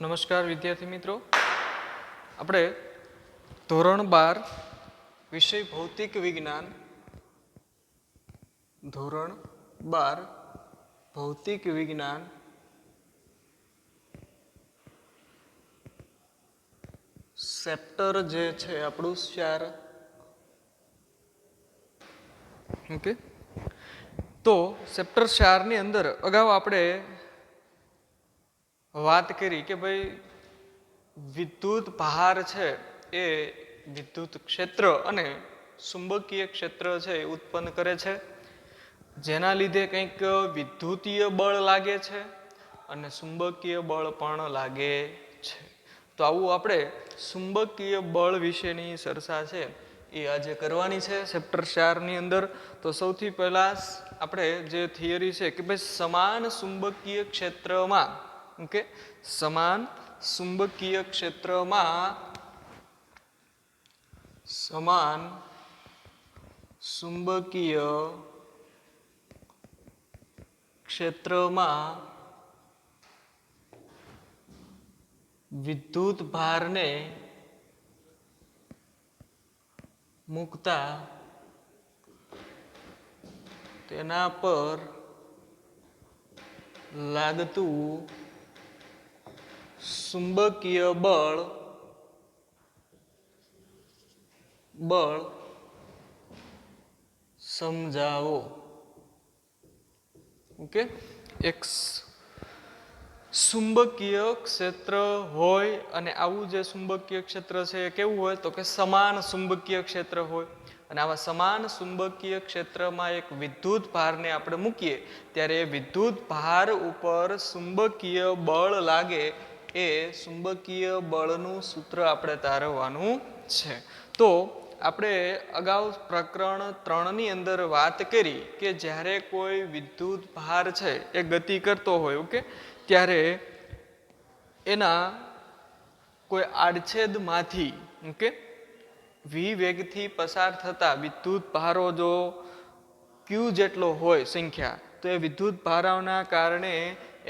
નમસ્કાર વિદ્યાર્થી મિત્રો, આપણે ધોરણ 12 વિષય ભૌતિક વિજ્ઞાન, ધોરણ 12 ભૌતિક વિજ્ઞાન ચેપ્ટર જે છે આપણું 4. ઓકે, તો ચેપ્ટર 4 ની અંદર અગાઉ આપણે વાત કરી કે ભાઈ વિદ્યુત ભાર છે એ વિદ્યુત ક્ષેત્ર અને ચુંબકીય ક્ષેત્ર છે એ ઉત્પન્ન કરે છે, જેના લીધે કંઈક વિદ્યુતીય બળ લાગે છે અને ચુંબકીય બળ પણ લાગે છે. તો આવું આપણે ચુંબકીય બળ વિશેની ચર્ચા છે એ આજે કરવાની છે ચેપ્ટર 4 ની અંદર. તો સૌથી પહેલા આપણે જે થિયરી છે કે ભાઈ સમાન ચુંબકીય ક્ષેત્રમાં, ઓકે, સમાન ચુંબકીય ક્ષેત્રમાં સમાન ચુંબકીય ક્ષેત્રમાં વિદ્યુત ભારને મૂકતા તેના પર લાગતું ચુંબકીય બળ સમજાવો. ઓકે, એક ચુંબકીય ક્ષેત્ર હોય અને આવું જે ચુંબકીય ક્ષેત્ર છે એ કેવું હોય તો કે સમાન ચુંબકીય ક્ષેત્ર હોય, અને આવા સમાન ચુંબકીય ક્ષેત્રમાં એક વિદ્યુત ભારને આપણે મૂકીએ ત્યારે એ વિદ્યુત ભાર ઉપર ચુંબકીય બળ લાગે, એ ચુંબકીય બળનું સૂત્ર આપણે તારવવાનું છે. તો આપણે અગાઉ પ્રકરણ 3 ની અંદર વાત કરી કે જ્યારે કોઈ વિદ્યુત ભાર છે એ ગતિ કરતો હોય, ઓકે, ત્યારે એના કોઈ આડછેદમાંથી, ઓકે, વી વેગથી પસાર થતા વિદ્યુત ભારો જો ક્યુ જેટલો હોય સંખ્યા, તો એ વિદ્યુત ભારોના કારણે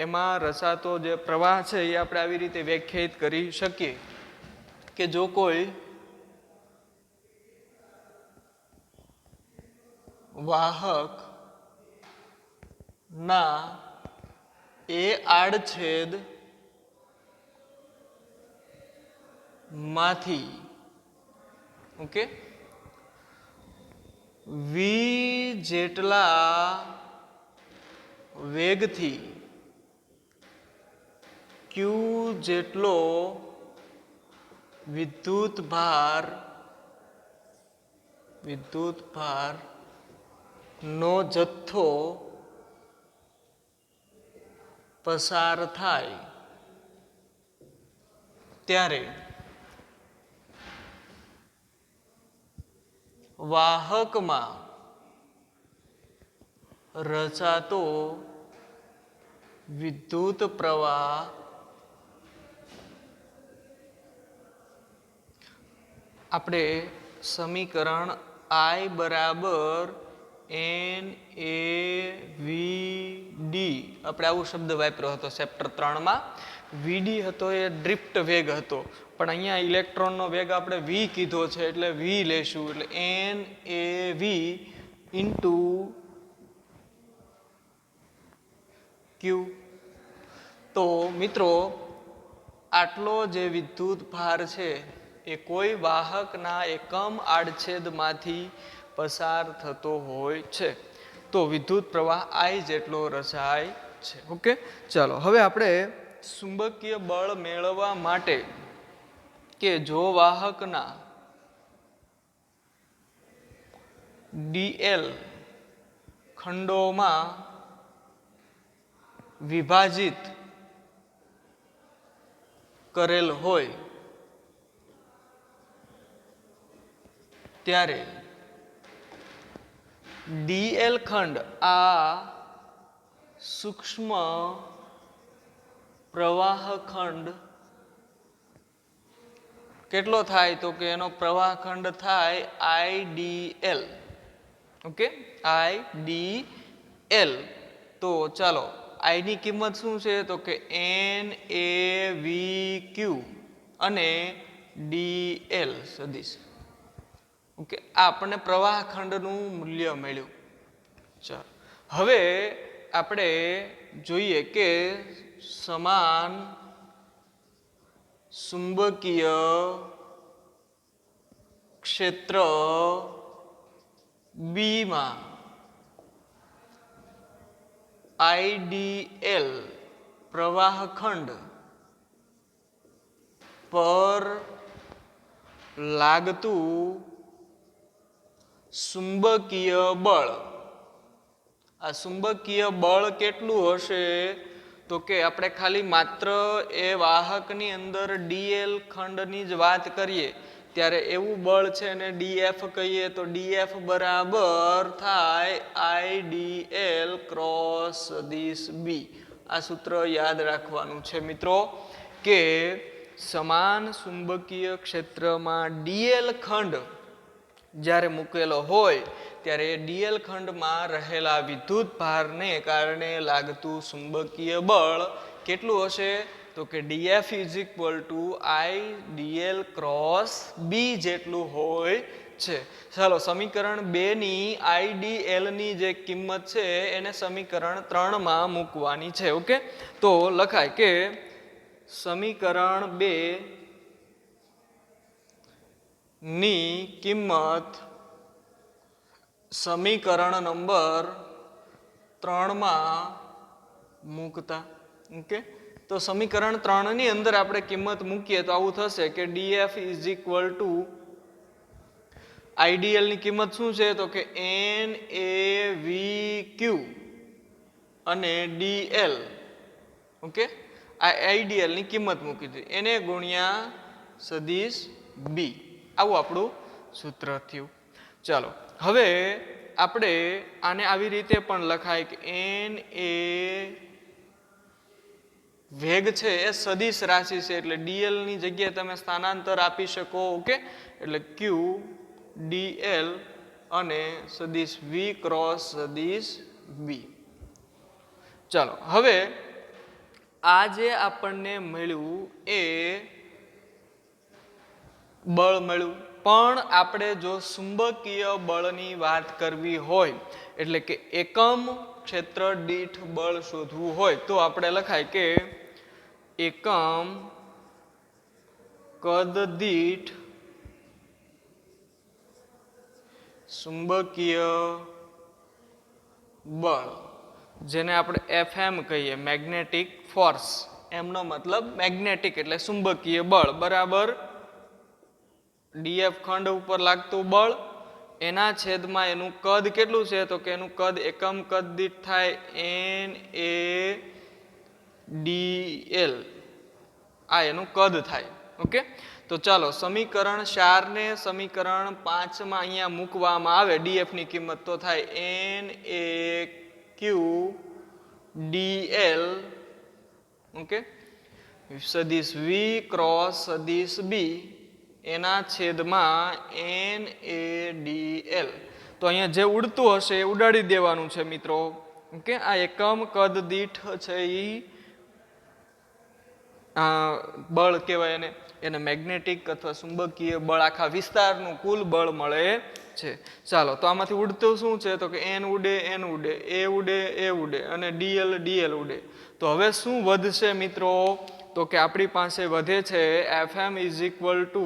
એમાં રચાતો જે પ્રવાહ છે એ આપણે આવી રીતે વ્યાખ્યાયિત કરી શકીએ કે જો કોઈ વાહક ના એ આડછેદ માંથી, ઓકે, વી જેટલા વેગથી ક્યુ જેટલો વિદ્યુત ભાર નો જથ્થો પસાર થાય ત્યારે વાહકમાં રચાતો વિદ્યુત પ્રવાહ આપણે સમીકરણ I બરાબર NAVD, આપણે આવું શબ્દ વાપર્યો હતો ચેપ્ટર 3 માં. VD હતો એ ડ્રિફ્ટ વેગ હતો, પણ અહીંયા ઇલેક્ટ્રોનનો વેગ આપણે V કીધો છે એટલે V લેશું, એટલે NAV ઇન્ટુ Q. તો મિત્રો આટલો જે વિદ્યુત ભાર છે એ કોઈ વાહકના એકમ આડછેદમાંથી પસાર થતો હોય છે, તો વિદ્યુત પ્રવાહ I જેટલો રચાય છે. ઓકે, ચાલો હવે આપણે ચુંબકીય બળ મેળવવા માટે કે જો વાહકના DL ખંડોમાં વિભાજિત કરેલ હોય ત્યારે DL ખંડ આ સૂક્ષ્મ પ્રવાહ ખંડ કેટલો થાય તો કે એનો પ્રવાહ ખંડ થાય IDL. Okay, IDL. તો ચાલો I ની કિંમત શું છે તો કે NaVq અને dl સદિશ. ઓકે, આ આપણને પ્રવાહ ખંડનું મૂલ્ય મળ્યું. ચાલો હવે આપણે જોઈએ કે સમાન ચુંબકીય ક્ષેત્ર બી માં IDL પ્રવાહ ખંડ પર લાગતું ચુંબકીય બળ. આ ચુંબકીય બળ કેટલું હશે તો કે આપણે ખાલી માત્ર એ વાહકની અંદર ડીએલ ખંડની જ વાત કરીએ ત્યારે એવું બળ છે ને ડીએફ કહીએ તો ડીએફ બરાબર થાય IDL ક્રોસ સદિશ બી. આ સૂત્ર યાદ રાખવાનું છે મિત્રો કે સમાન ચુંબકીય ક્ષેત્રમાં ડીએલ ખંડ જ્યારે મૂકેલો હોય ત્યારે ડીએલ ખંડમાં રહેલા વિદ્યુત ભારને કારણે લાગતું ચુંબકીય બળ કેટલું હશે તો કે DF is equal to IDL cross B જેટલું હોય છે. ચાલો સમીકરણ 2 ની IDL ની જે કિંમત છે એને સમીકરણ 3 માં મૂકવાની છે. ઓકે, તો લખાય કે સમીકરણ 2 ની કિંમત સમીકરણ નંબર 3 માં મૂકતા. ઓકે, તો સમીકરણ 3 ની અંદર આપણે કિંમત મૂકીએ તો આવું થશે કે DF is equal to IDL ની કિંમત શું છે તો કે NaVq અને dl. ઓકે, આ IDL ની કિંમત મૂકી દીધી એને ગુણ્યા સદિશ બી. આવું આપણું સૂત્ર થયું. ચાલો હવે આપણે આને આવી રીતે પણ લખાય કે Na વેગ છે એ સદિશ રાશિ છે એટલે dl ની જગ્યાએ તમે સ્થાનાંતર આપી શકો. ઓકે, એટલે q dl અને સદિશ v ક્રોસ સદિશ b. ચાલો હવે આ જે આપણને મળ્યું એ બળ મળ્યું, પણ આપણે જો ચુંબકીય બળની વાત કરવી હોય એટલે કે એકમ ક્ષેત્ર દીઠ બળ શોધવું હોય તો આપણે લખાય કે એકમ કદ દીઠ ચુંબકીય બળ, જેને આપણે FM કહીએ મેગ્નેટિક ફોર્સ. એમનો મતલબ મેગ્નેટિક એટલે ચુંબકીય બળ બરાબર DF ખંડ ઉપર લાગતું બળ એના છેદમાં એનું કદ કેટલું છે તો કે એનું કદ એકમ કદ દીઠ થાય NaDL. આ એનું કદ થાય. ઓકે, તો ચાલો સમીકરણ 4 ને સમીકરણ 5 માં અહીંયા મૂકવામાં આવે DF ની કિંમત તો થાય NaQ dl. ઓકે, સદિશ V ક્રોસ સદિશ B એના છેદમાં NaDL. તો અહીંયા જે ઉડતું હશે એ ઉડાડી દેવાનું છે મિત્રો. ઓકે, આ એકમ કદ દીઠ છે એ બળ કહેવાય એને મેગ્નેટિક અથવા ચુંબકીય બળ આખા વિસ્તારનું કુલ બળ મળે છે. ચાલો તો આમાંથી ઉડતું શું છે તો કે N ઉડે N ઉડે, A ઉડે A ઉડે અને dl ઉડે. તો હવે શું વધશે મિત્રો તો કે આપણી પાસે વધે છે FM ઇઝ ઇક્વલ ટુ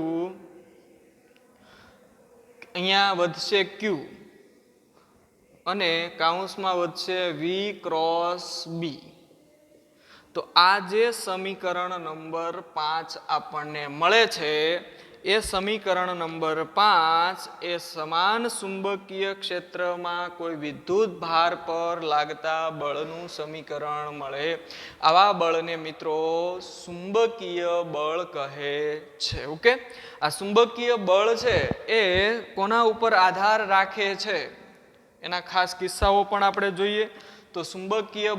અહીંયા વધશે Q અને કાઉન્સમાં વધશે V ક્રોસ B. તો આ જે સમીકરણ નંબર 5 આપણને મળે છે એ સમીકરણ નંબર 5 એ સમાન ચુંબકીય ક્ષેત્રમાં કોઈ વિદ્યુત ભાર પર લાગતા બળનું સમીકરણ મળે. આવા બળને મિત્રો ચુંબકીય બળ કહે છે. ઓકે, આ ચુંબકીય બળ છે એ કોના ઉપર આધાર રાખે છે એના ખાસ કિસ્સાઓ પણ આપણે જોઈએ. તો ચુંબકીય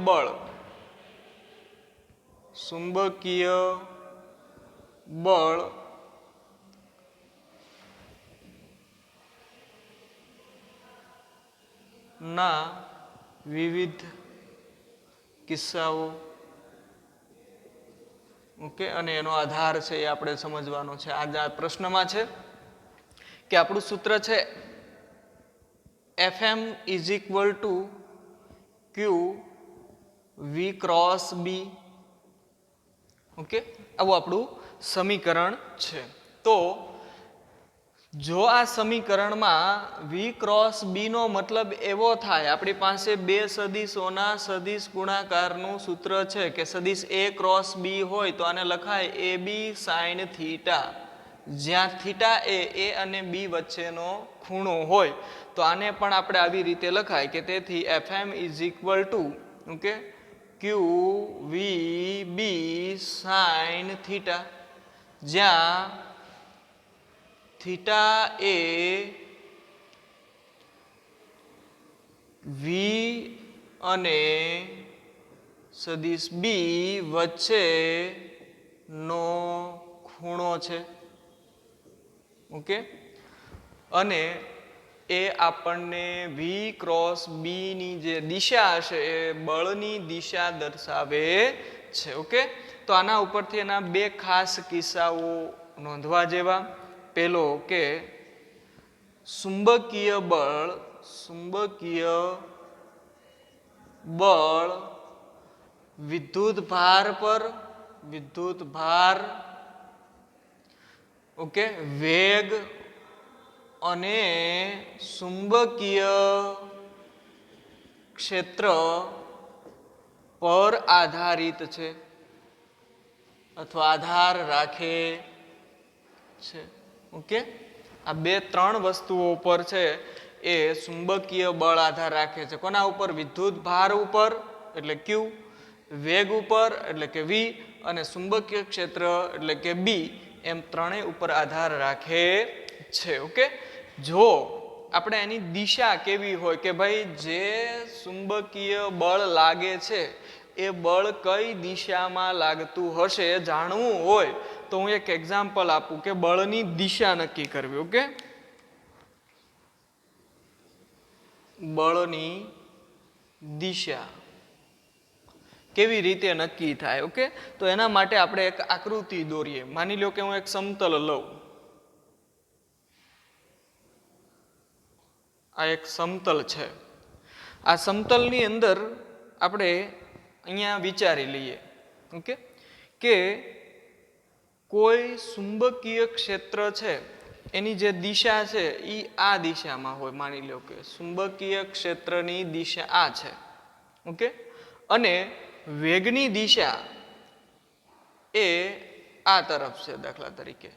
બળ ના વિવિધ કિસ્સાઓ. ઓકે, અને એનો આધાર છે એ આપણે સમજવાનો છે. આ પ્રશ્નમાં છે કે આપણું સૂત્ર છે FM is equal to q v cross B. Okay, આવું આપણું સમીકરણ છે. તો જો આ સમીકરણમાં વી ક્રોસ બી નો મતલબ એવો થાય, આપણી પાસે બે સદિશોના સદિશ ગુણાકારનું સૂત્ર છે કે સદિશ એ ક્રોસ બી હોય તો આને લખાય એ બી સાઇન થીટા, જ્યાં થીટા એ અને બી વચ્ચેનો ખૂણો હોય, તો આને પણ આપણે આવી રીતે લખાય કે તેથી FM is equal to okay q v B sine theta, જ્યાં થીટા એ વી અને સદિશ બી વચ્ચેનો ખૂણો છે. ઓકે, અને એ આપણને વી ક્રોસ બી ની જે દિશા હશે એ બળની દિશા દર્શાવે છે. ઓકે, તો આના ઉપરથી એના બે ખાસ કિસ્સાઓ નોંધવા જેવા. પેલો કે ચુંબકીય બળ વિદ્યુત ભાર ઓકે વેગ અને ચુંબકીય ક્ષેત્ર પર આધારિત છે અથવા આધાર રાખે છે. ઓકે, આ બે ત્રણ વસ્તુઓ ઉપર છે એ ચુંબકીય બળ આધાર રાખે છે. કોના ઉપર? વિદ્યુત ભાર ઉપર એટલે ક્યુ, વેગ ઉપર એટલે કે વી, અને ચુંબકીય ક્ષેત્ર એટલે કે બી, એમ ત્રણેય ઉપર આધાર રાખે છે. ઓકે, જો આપણે એની દિશા કેવી હોય કે ભાઈ જે ચુંબકીય બળ લાગે છે એ બળ કઈ દિશામાં લાગતું હશે જાણવું હોય તો હું એક એક્ઝામ્પલ આપું કે બળની દિશા નક્કી કરવી. ઓકે, બળની દિશા કેવી રીતે નક્કી થાય? ઓકે, તો એના માટે આપણે એક આકૃતિ દોરીએ. માની લો કે હું એક સમતલ લઉં. આ એક સમતલ છે. આ સમતલની અંદર આપણે અહીંયા વિચારી લઈએ ઓકે કે કોઈ ચુંબકીય ક્ષેત્ર છે એની જે દિશા છે એ આ દિશામાં હોય. માની લો કે ચુંબકીય ક્ષેત્રની દિશા આ છે. ઓકે, અને વેગની દિશા એ આ તરફ છે. દાખલા તરીકે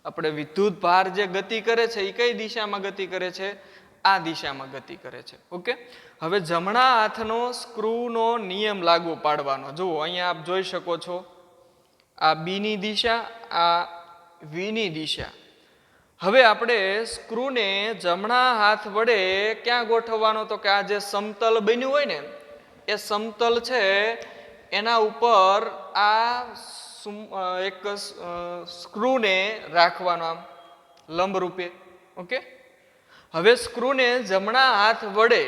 આપણે વિદ્યુત ભાર જે ગતિ કરે છે એ કઈ દિશામાં ગતિ કરે છે? આ દિશામાં ગતિ કરે છે. ઓકે, હવે જમણા હાથનો સ્ક્રૂનો નિયમ લાગુ પાડવાનો. જુઓ અહીંયા આપ જોઈ શકો છો, આ બી ની દિશા, આ વી ની દિશા. હવે આપણે સ્ક્રૂને જમણા હાથ વડે ક્યાં ગોઠવવાનો? તો કે આ જે સમતલ બન્યું હોય ને એ સમતલ છે એના ઉપર આ એક સ્ક્રૂને રાખવાનો આમ લંબ રૂપે. ઓકે, હવે સ્ક્રૂને જમણા હાથ વડે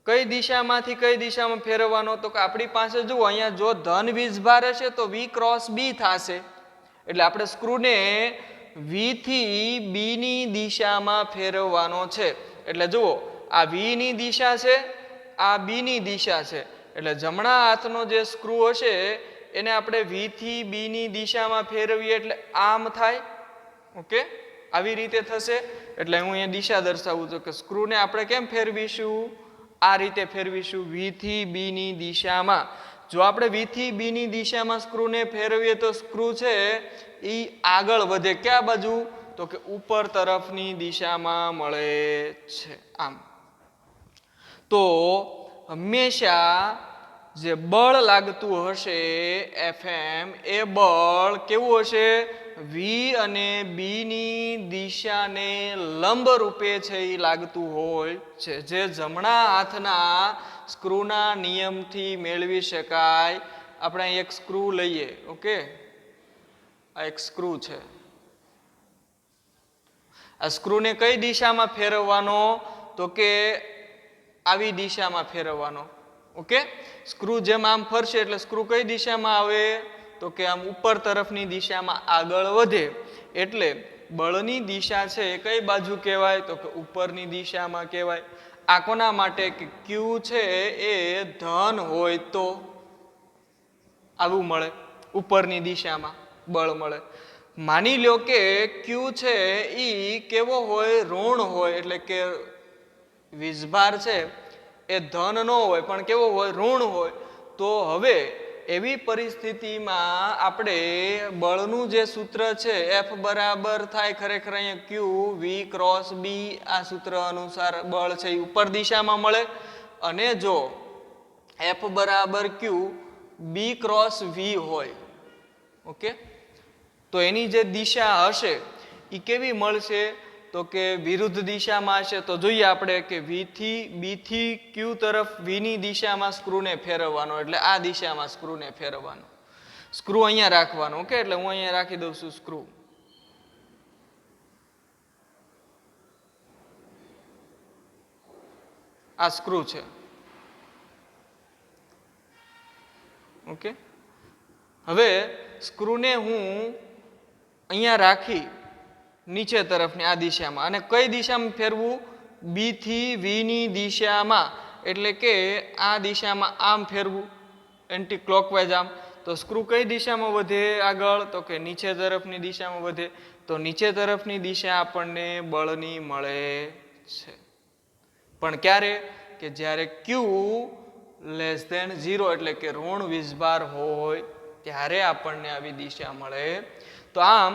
કઈ દિશામાંથી કઈ દિશામાં ફેરવવાનો? તો કે આપણી પાસે જુઓ અહીંયા જો ધન વીજભાર હશે તો વી ક્રોસ બી થશે. એટલે આપણે સ્ક્રૂને વી થી બી ની દિશામાં ફેરવવાનો છે. એટલે જુઓ આ વી ની દિશા છે, આ બી ની દિશા છે. એટલે જમણા હાથનો જે સ્ક્રૂ હશે એને આપણે વી થી બી ની દિશામાં ફેરવીએ એટલે આમ થાય. ઓકે, આવી રીતે થશે. એટલે હું અહીંયા દિશા દર્શાવું છું કે સ્ક્રૂને આપણે કેમ ફેરવીશું? આ રીતે ફેરવીશું, વી થી બી ની દિશામાં. જો આપણે વી થી બી ની દિશામાં સ્ક્રૂને ફેરવીએ તો સ્ક્રૂ છે એ આગળ વધે. ક્યાં બાજુ? તો કે ઉપર તરફની દિશામાં મળે છે. આમ તો હંમેશા જે બળ લાગતું હશે FM એ બળ કેવું હશે? વી અને બી ની દિશાને લંબ રૂપે છે એ લાગતું હોય છે, જે જમણા હાથના સ્ક્રૂના નિયમથી મેળવી શકાય. આપણે એક સ્ક્રૂ લઈએ. ઓકે, આ એક સ્ક્રૂ છે. આ સ્ક્રૂને કઈ દિશામાં ફેરવવાનો? તો કે આવી દિશામાં ફેરવવાનો. ઓકે, સ્ક્રૂ જેમ આમ ફરશે એટલે સ્ક્રૂ કઈ દિશામાં આવે તો કે આમ ઉપર તરફની દિશામાં આગળ વધે, એટલે બળની દિશા છે એ કઈ બાજુ કહેવાય તો કે ઉપરની દિશામાં કહેવાય. આ કોના માટે કે ક્યુ છે એ ધન હોય તો આવું મળે, ઉપરની દિશામાં બળ મળે. માની લો કે ક્યુ છે ઈ કેવો હોય, ઋણ હોય, એટલે કે વીજભાર છે એ ધન ન હોય પણ કેવો હોય, ઋણ હોય. તો હવે એવી પરિસ્થિતિમાં આપણે બળનું જે સૂત્ર છે F બરાબર થાય ખરેખર અહીંયા Q V ક્રોસ B, આ સૂત્ર અનુસાર બળ છે એ ઉપર દિશામાં મળે. અને જો F બરાબર Q B ક્રોસ V હોય, ઓકે, તો એની જે દિશા હશે એ કેવી મળશે તો કે વિરુદ્ધ દિશામાં હશે. તો જોઈએ આપણે કે B થી Q તરફ V ની દિશામાં સ્ક્રૂને ફેરવવાનો, એટલે આ દિશામાં સ્ક્રૂને ફેરવવાનો. સ્ક્રૂ અહીંયા રાખવાનો, ઓકે, એટલે હું અહીંયા રાખી દઉં છું સ્ક્રૂ. આ સ્ક્રૂ છે, ઓકે. હવે સ્ક્રૂને હું અહીંયા રાખી નીચે તરફની આ દિશામાં, અને કઈ દિશામાં ફેરવું, B થી V ની દિશામાં, એટલે કે આ દિશામાં આમ ફેરવું, એન્ટી ક્લોકવાઇઝ આમ. તો સ્ક્રૂ કઈ દિશામાં વધે આગળ તો કે નીચે તરફની દિશામાં વધે. તો નીચે તરફની દિશા આપણને બળની મળે છે. પણ ક્યારે કે જ્યારે Q લેસ ધેન 0 એટલે કે ઋણ વીજભાર હોય ત્યારે આપણને આવી દિશા મળે. તો આમ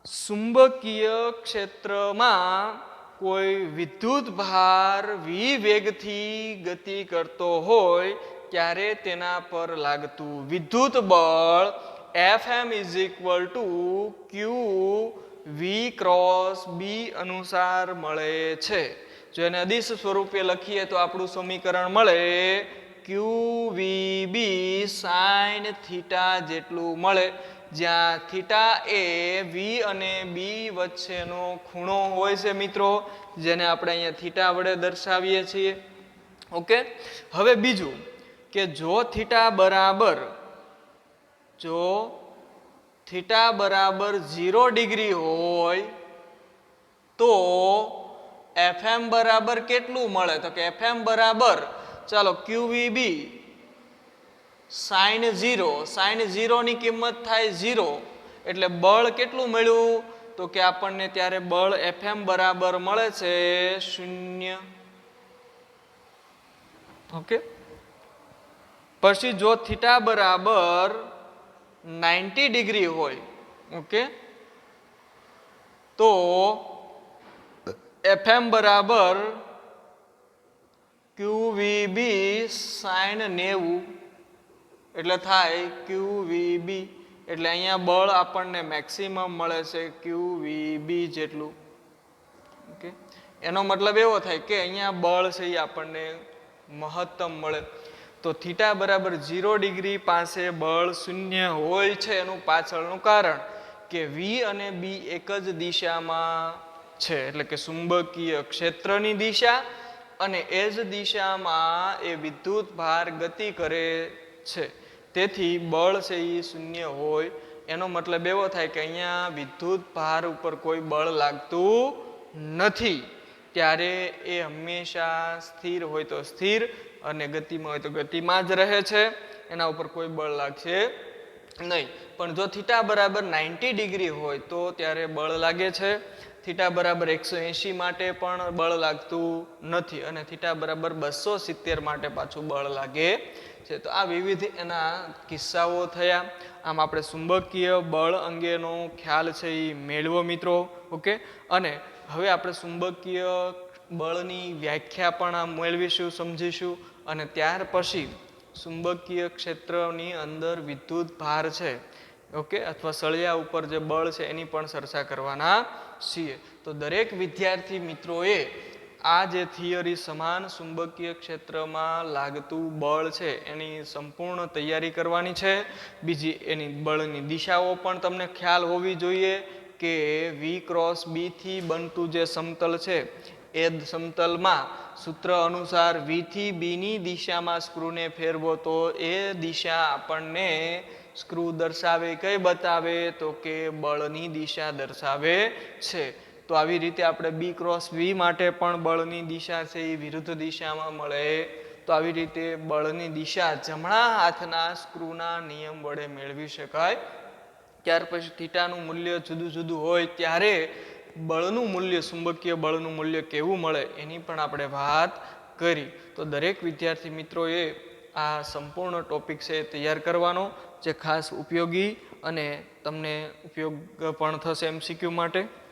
ચુંબકીય ક્ષેત્રમાં કોઈ વિદ્યુત ભાર v વેગથી ગતિ કરતો હોય ત્યારે તેના પર લાગતું વિદ્યુત બળ Fm is equal two Q V cross B અનુસાર મળે છે. જો એને અદિશ સ્વરૂપે લખીએ તો આપણું સમીકરણ મળે QVB sin થીટા જેટલું મળે, જ્યાં થીટા એ V અને B વચ્ચેનો ખૂણો હોય છે મિત્રો, જેને આપણે અહીંયા થીટા વડે દર્શાવીએ છીએ. ઓકે, હવે બીજું કે જો થીટા બરાબર 0 ડિગ્રી હોય તો Fm બરાબર કેટલું મળે તો કે Fm બરાબર, ચાલો QVB sin 0 ની કિંમત થાય 0, એટલે બળ કેટલું મળ્યું તો કે આપણને ત્યારે બળ Fm બરાબર મળે છે 0. ઓકે, પછી જો થીટા બરાબર 90 ડિગ્રી હોય, ઓકે, તો Fm બરાબર QVB sin 90, એટલે થાય QVB, એટલે અહીંયા બળ આપણને મેક્સિમમ મળે છે QVB જેટલું. ઓકે, એનો મતલબ એવો થાય કે અહીંયા બળ છે એ આપણને મહત્તમ મળે. તો થીટા બરાબર 0 ડિગ્રી પાસે બળ 0 હોય છે, એનું પાછળનું કારણ કે V અને B એક જ દિશામાં છે, એટલે કે ચુંબકીય ક્ષેત્રની દિશા અને એ જ દિશામાં એ વિદ્યુત ભાર ગતિ કરે છે. તેથી બળ છે એ 0 હોય, એનો મતલબ એવો થાય કે અહીંયા વિદ્યુત ભાર ઉપર કોઈ બળ લાગતું નથી, ત્યારે એ હંમેશા સ્થિર હોય તો સ્થિર અને ગતિમાં હોય તો ગતિમાં જ રહે છે, એના ઉપર કોઈ બળ લાગશે નહીં. પણ જો થીટા બરાબર 90 ડિગ્રી હોય તો ત્યારે બળ લાગે છે. થીટા બરાબર 180 માટે પણ બળ લાગતું નથી, અને થીટા બરાબર 270 માટે પાછું બળ લાગે છે. તો આ વિવિધ એના કિસ્સાઓ થયા. આમ આપણે ચુંબકીય બળ અંગેનો ખ્યાલ છે એ મેળવો મિત્રો. ઓકે, અને હવે આપણે ચુંબકીય બળની વ્યાખ્યા પણ આ મેળવીશું, સમજીશું, અને ત્યાર પછી ચુંબકીય ક્ષેત્રની અંદર વિદ્યુત ભાર છે, ઓકે, અથવા સળિયા ઉપર જે બળ છે એની પણ ચર્ચા કરવાના છીએ. તો દરેક વિદ્યાર્થી મિત્રોએ આ જે થિયરી સમાન ચુંબકીય ક્ષેત્રમાં લાગતું બળ છે એની સંપૂર્ણ તૈયારી કરવાની છે. બીજી એની બળની દિશાઓ પણ તમને ખ્યાલ હોવી જોઈએ કે V ક્રોસ B થી બનતું જે સમતલ છે એ સમતલમાં સૂત્ર અનુસાર V થી B ની દિશામાં સ્ક્રૂને ફેરવો તો એ દિશા આપણને સ્ક્રૂ દર્શાવે કઈ બતાવે તો કે બળની દિશા દર્શાવે છે. તો આવી રીતે આપણે B ક્રોસ V માટે પણ બળની દિશા છે એ વિરુદ્ધ દિશામાં મળે. તો આવી રીતે બળની દિશા જમણા હાથના સ્ક્રૂના નિયમ વડે મેળવી શકાય. ત્યાર પછી થીટાનું મૂલ્ય જુદું જુદું હોય ત્યારે બળનું મૂલ્ય ચુંબકીય બળનું મૂલ્ય કેવું મળે એની પણ આપણે વાત કરી. તો દરેક વિદ્યાર્થી મિત્રોએ આ સંપૂર્ણ ટોપિક છે તૈયાર કરવાનો, જે ખાસ ઉપયોગી અને તમને ઉપયોગ પણ થશે MCQ માટે.